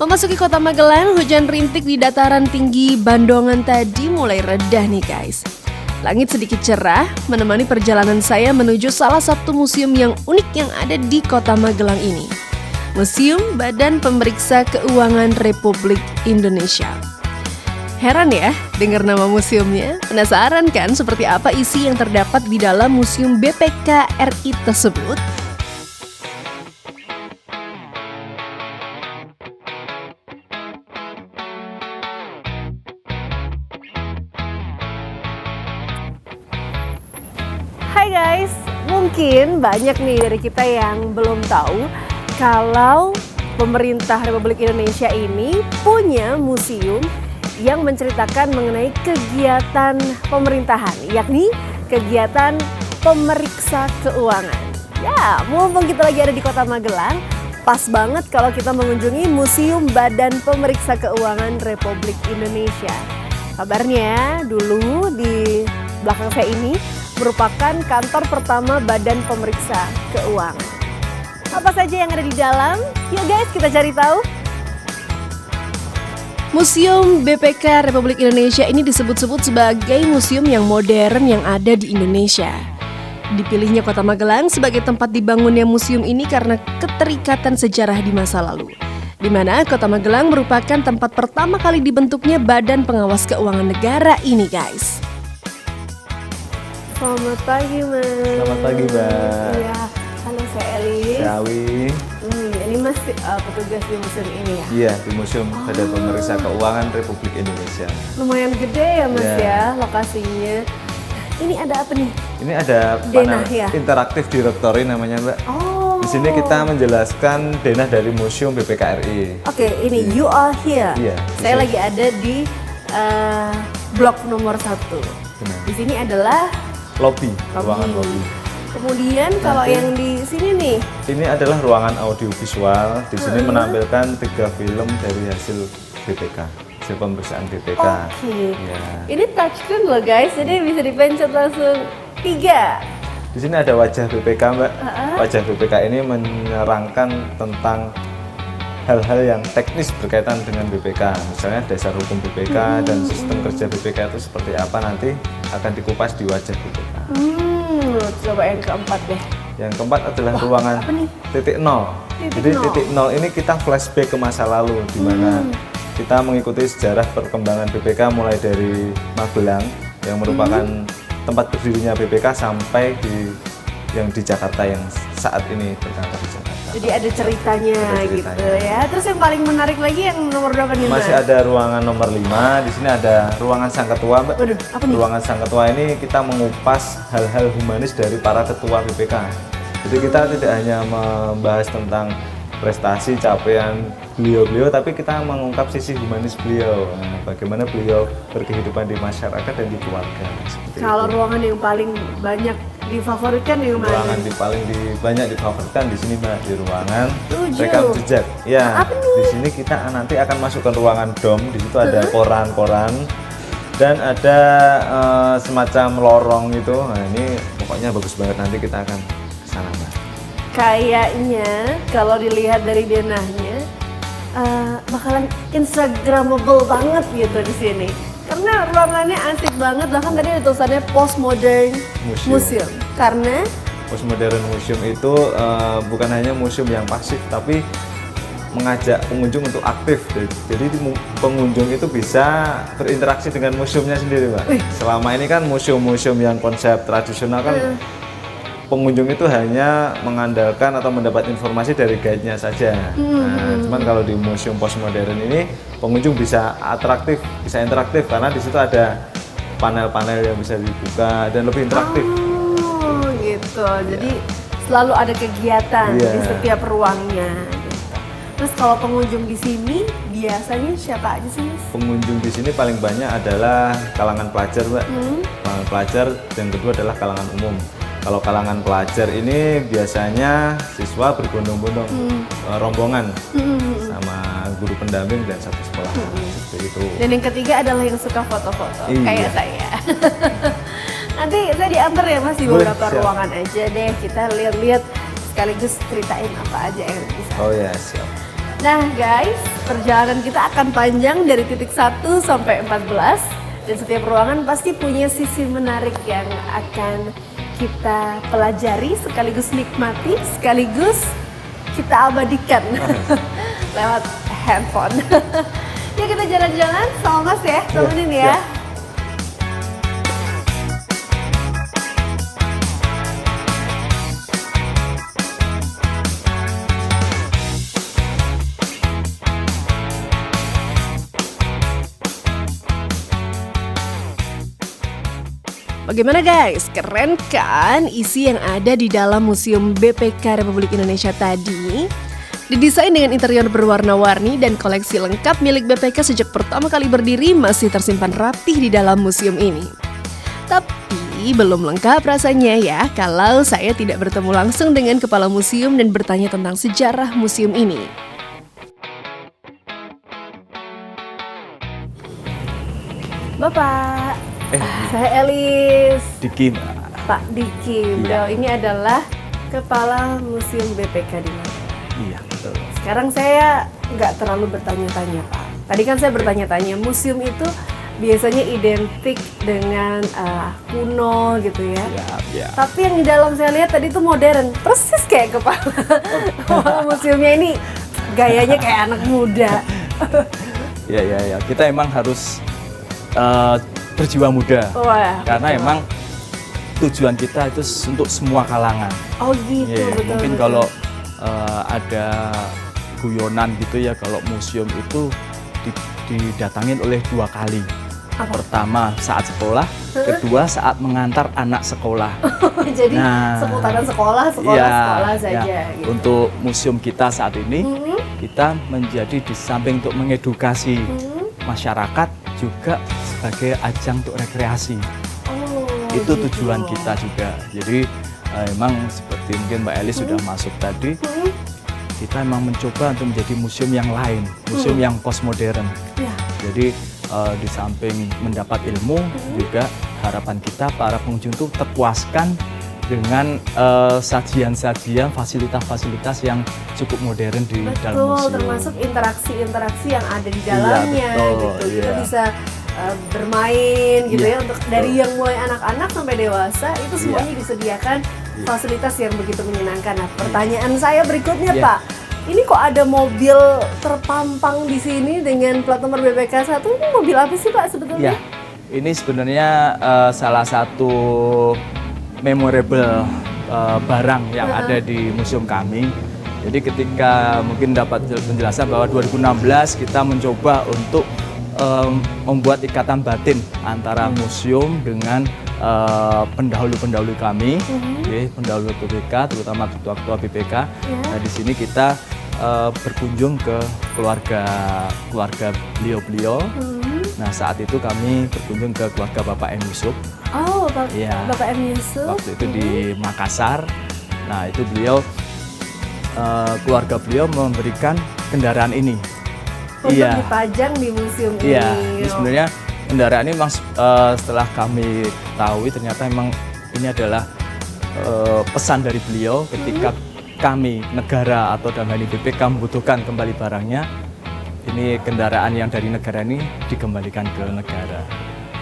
Memasuki kota Magelang, hujan rintik di dataran tinggi Bandongan tadi mulai reda nih guys. Langit sedikit cerah menemani perjalanan saya menuju salah satu museum yang unik yang ada di kota Magelang ini. Museum Badan Pemeriksa Keuangan Republik Indonesia. Heran ya dengar nama museumnya? Penasaran kan seperti apa isi yang terdapat di dalam Museum BPK RI tersebut? Hai guys, mungkin banyak nih dari kita yang belum tahu kalau pemerintah Republik Indonesia ini punya museum yang menceritakan mengenai kegiatan pemerintahan, yakni kegiatan pemeriksa keuangan. Ya, mumpung kita lagi ada di kota Magelang, pas banget kalau kita mengunjungi Museum Badan Pemeriksa Keuangan Republik Indonesia. Kabarnya dulu di belakang saya ini merupakan kantor pertama Badan Pemeriksa Keuangan. Apa saja yang ada di dalam? Yuk guys, kita cari tahu. Museum BPK Republik Indonesia ini disebut-sebut sebagai museum yang modern yang ada di Indonesia. Dipilihnya kota Magelang sebagai tempat dibangunnya museum ini karena keterikatan sejarah di masa lalu, di mana kota Magelang merupakan tempat pertama kali dibentuknya Badan Pengawas Keuangan Negara ini guys. Selamat pagi Mas. Selamat pagi Mbak. Iya, halo saya Eli. Saya Awi. Ini Mas petugas di museum ini ya? Iya, di Museum Badan Pemeriksa Keuangan Republik Indonesia. Lumayan gede ya Mas ya lokasinya. Ini ada apa nih? Ini ada Denah, panel ya? interaktif direktori namanya Mbak. Oh. Di sini kita menjelaskan denah dari Museum BPK RI. Oke, ini you are here. Iya. Saya lagi ada di blok nomor 1. Benar. Di sini adalah Lobby, ruangan lobby. Kemudian kalau yang di sini nih, Ini adalah ruangan audiovisual. Di sini menampilkan 3 film dari hasil BPK, hasil pemeriksaan BPK. oke. Ya. Ini touchscreen loh guys, jadi bisa dipencet langsung 3. Di sini ada wajah BPK Mbak. Wajah BPK ini menerangkan tentang hal-hal yang teknis berkaitan dengan BPK. Misalnya dasar hukum BPK dan sistem kerja BPK itu seperti apa nanti akan dikupas di wajah BPK. Coba yang keempat deh. Yang keempat adalah ruangan apa nih? titik nol. Jadi titik nol ini kita flashback ke masa lalu di mana kita mengikuti sejarah perkembangan BPK mulai dari Magelang yang merupakan tempat berdirinya BPK sampai yang di Jakarta yang saat ini berkantor di Jakarta. Jadi ada ceritanya, gitu ya. Terus yang paling menarik lagi yang nomor berapa nih? Masih ada ruangan nomor 5. Di sini ada ruangan sang ketua, Mbak. Waduh, apa nih? Ruangan sang ketua ini kita mengupas hal-hal humanis dari para ketua BPK. Jadi kita tidak hanya membahas tentang prestasi, capaian beliau-beliau, tapi kita mengungkap sisi humanis beliau. Nah, bagaimana beliau berkehidupan di masyarakat dan di keluarga. Kalau ruangan yang paling banyak difavoritkan yang mana? Ruangan banyak difavoritkan di sini Mbak, di ruangan 7. rekam jejak. Ya, Apa nih? di sini kita nanti akan masuk ke ruangan dom. Di situ ada koran-koran dan ada semacam lorong itu. Nah, ini pokoknya bagus banget, nanti kita akan ke sana Mbak. Kayaknya kalau dilihat dari denahnya bakalan instagramable banget gitu di sini. Karena ruangannya asik banget, bahkan tadi ada tulisannya Postmodern Museum. Karena Postmodern Museum itu bukan hanya museum yang pasif, tapi mengajak pengunjung untuk aktif. Jadi pengunjung itu bisa berinteraksi dengan museumnya sendiri, Mbak. Selama ini kan museum-museum yang konsep tradisional kan pengunjung itu hanya mengandalkan atau mendapat informasi dari guide-nya saja. Nah, cuman kalau di museum postmodern ini pengunjung bisa interaktif karena di situ ada panel-panel yang bisa dibuka dan lebih interaktif. Oh, gitu. Jadi selalu ada kegiatan di setiap ruangnya. Gitu. Terus kalau pengunjung di sini biasanya siapa aja sih, Mas? Pengunjung di sini paling banyak adalah kalangan pelajar, Mbak. Kalangan pelajar, dan kedua adalah kalangan umum. Kalau kalangan pelajar ini biasanya siswa berbondong-bondong, rombongan sama guru pendamping dan satu sekolah. Seperti itu. Dan yang ketiga adalah yang suka foto-foto, kayak saya. Nanti saya diantar ya Mas di beberapa ruangan aja deh. Kita lihat-lihat sekaligus ceritain apa aja yang bisa. Oh ya, siap. Nah guys, Perjalanan kita akan panjang dari titik 1 sampai 14 dan setiap ruangan pasti punya sisi menarik yang akan kita pelajari sekaligus nikmati sekaligus kita abadikan lewat handphone. Ya kita jalan-jalan sama Mas ya, temenin ya. Bagaimana guys, keren kan isi yang ada di dalam Museum BPK Republik Indonesia tadi? Didesain dengan interior berwarna-warni dan koleksi lengkap milik BPK sejak pertama kali berdiri masih tersimpan rapih di dalam museum ini. Tapi belum lengkap rasanya ya kalau saya tidak bertemu langsung dengan kepala museum dan bertanya tentang sejarah museum ini. Bapak, saya Elis. Diki. Pak Diki, beliau ini adalah Kepala Museum BPK di mana? Iya, betul. Sekarang saya nggak terlalu bertanya-tanya Pak. Tadi kan saya bertanya-tanya, museum itu biasanya identik dengan kuno gitu ya. Ya. Tapi yang di dalam saya lihat tadi itu modern, persis kayak kepala museumnya ini gayanya kayak anak muda. Ya. Kita emang harus berjiwa muda. Wah, Karena emang tujuan kita itu untuk semua kalangan. oh gitu, Iya, betul. mungkin betul. kalau ada guyonan gitu ya, kalau museum itu didatangin oleh 2 kali. Apa? Pertama saat sekolah, kedua saat mengantar anak sekolah. Jadi Nah, seputaran sekolah Iya, saja. ya. Gitu. Untuk museum kita saat ini, Mhm. kita menjadi di samping untuk mengedukasi masyarakat juga sebagai ajang untuk rekreasi. Oh, Itu gitu. tujuan kita juga. Jadi emang seperti mungkin Mbak Elis sudah masuk tadi, kita emang mencoba untuk menjadi museum yang lain, museum yang postmodern. Ya. Jadi di samping mendapat ilmu, juga harapan kita para pengunjung itu terpuaskan dengan sajian-sajian, fasilitas-fasilitas yang cukup modern di dalam Betul, museum. termasuk interaksi-interaksi yang ada di dalamnya betul, gitu. Kita iya. bisa bermain gitu Iya, ya untuk dari betul. yang mulai anak-anak sampai dewasa itu semuanya disediakan fasilitas yang begitu menyenangkan. Nah, pertanyaan saya berikutnya Iya. Pak, ini kok ada mobil terpampang di sini dengan plat nomor BPK 1? Ini mobil apa sih Pak sebetulnya? Ya, ini sebenarnya salah satu memorable barang yang ada di museum kami. Jadi ketika mungkin dapat penjelasan bahwa 2016 kita mencoba untuk membuat ikatan batin antara museum dengan pendahulu-pendahulu kami, pendahulu BPK, terutama ketua-ketua BPK. Nah, di sini kita berkunjung ke keluarga beliau-beliau. Nah, saat itu kami berkunjung ke keluarga Bapak M. Yusuf. Oh, Iya. Bapak M. Yusuf. Waktu itu di Makassar. Nah, itu keluarga beliau memberikan kendaraan ini. Untuk dipajang di museum ini. Iya, ini sebenarnya kendaraan ini memang setelah kami tahu ternyata memang ini adalah pesan dari beliau ketika kami negara atau dalam hal ini BPK membutuhkan kembali barangnya. Ini kendaraan yang dari negara ini dikembalikan ke negara.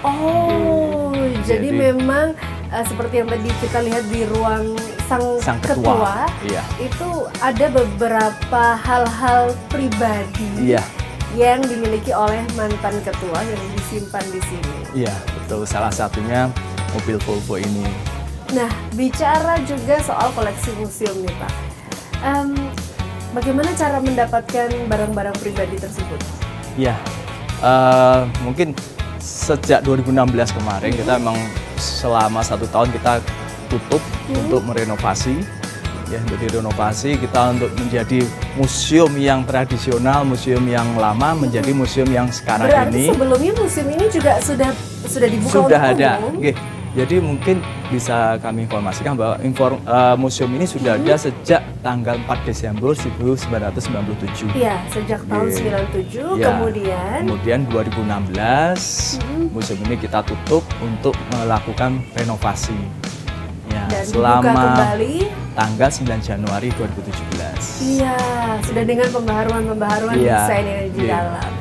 Oh, jadi Jadi- memang seperti yang tadi kita lihat di ruang sang ketua, Iya. itu ada beberapa hal-hal pribadi Iya. yang dimiliki oleh mantan ketua yang disimpan di sini. Iya, betul. Salah satunya mobil Volvo ini. Nah, bicara juga soal koleksi museum nih Pak. Bagaimana cara mendapatkan barang-barang pribadi tersebut? Ya, mungkin sejak 2016 kemarin kita memang selama 1 tahun kita tutup untuk merenovasi. Ya, jadi renovasi kita untuk menjadi museum yang tradisional, museum yang lama menjadi museum yang sekarang Berarti ini sebelumnya museum ini juga sudah dibuka sudah untuk ada. umum? Oke. Jadi mungkin bisa kami informasikan bahwa museum ini sudah ada sejak tanggal 4 Desember 1997. Iya, sejak tahun Oke. 97, Ya, kemudian 2016 museum ini kita tutup untuk melakukan renovasi. Ya, dan dibuka selama kembali. tanggal 9 Januari 2017. Iya, sudah dengan pembaharuan Iya, desain yang di iya. dalam.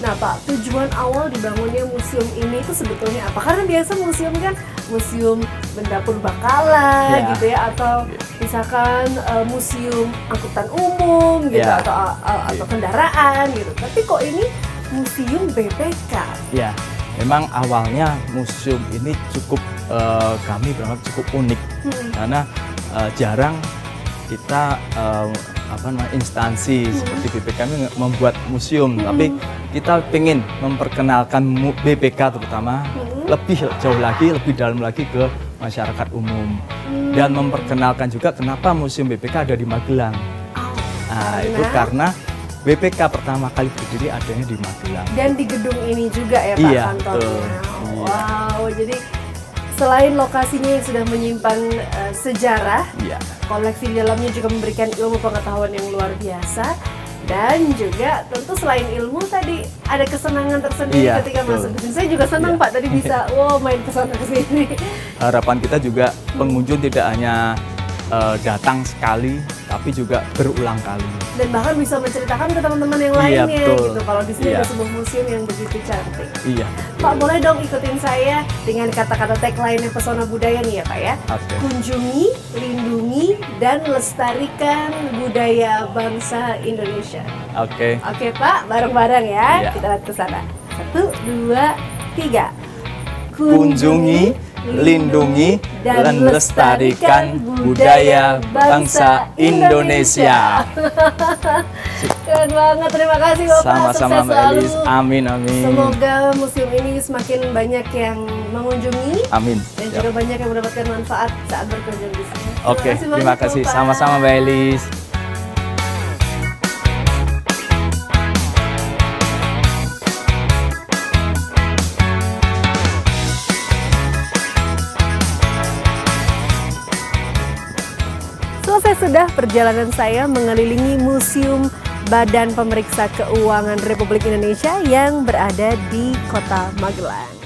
Nah Pak, tujuan awal dibangunnya museum ini itu sebetulnya apa? Karena biasa museum kan museum benda purbakala Iya. gitu ya, atau misalkan museum angkutan umum gitu, Iya. atau kendaraan gitu. Tapi kok ini museum BPK? Ya, memang awalnya museum ini cukup kami berangkat cukup unik karena jarang kita instansi seperti BPK ini membuat museum, tapi kita ingin memperkenalkan BPK terutama lebih jauh lagi, lebih dalam lagi ke masyarakat umum dan memperkenalkan juga kenapa museum BPK ada di Magelang. Nah, itu karena BPK pertama kali berdiri adanya di Magelang. Dan di gedung ini juga ya Pak Iya, kantornya. betul. Wow, jadi selain lokasinya yang sudah menyimpan sejarah, Iya. koleksi di dalamnya juga memberikan ilmu pengetahuan yang luar biasa. Dan juga tentu selain ilmu tadi ada kesenangan tersendiri Iya, ketika betul. masuk ke sini. Saya juga senang Iya. Pak tadi bisa main ke sana ke sini. Harapan kita juga pengunjung tidak hanya datang sekali, tapi juga berulang kali. Dan bahkan bisa menceritakan ke teman-teman yang Iya, lainnya betul. gitu. Kalau di sini Iya. ada sebuah museum yang begitu cantik. Iya. Pak, boleh dong ikutin saya dengan kata-kata tagline pesona budaya nih ya Pak ya. Oke. Kunjungi, lindungi, dan lestarikan budaya bangsa Indonesia. Oke. Oke Pak, bareng-bareng ya. Iya. Kita lihat ke sana. 1, 2, 3. Kunjungi, lindungi, dan lestarikan budaya bangsa Indonesia. Keren banget, terima kasih Bapak. Sama-sama Sukses Mbak selalu. Elis. Amin, amin. Semoga museum ini semakin banyak yang mengunjungi Amin. dan Siap. juga banyak yang mendapatkan manfaat saat berkunjung di sini. Oke, terima banyak, kasih. Bapak. Sama-sama Mbak Elis. Selesai sudah perjalanan saya mengelilingi Museum Badan Pemeriksa Keuangan Republik Indonesia yang berada di Kota Magelang.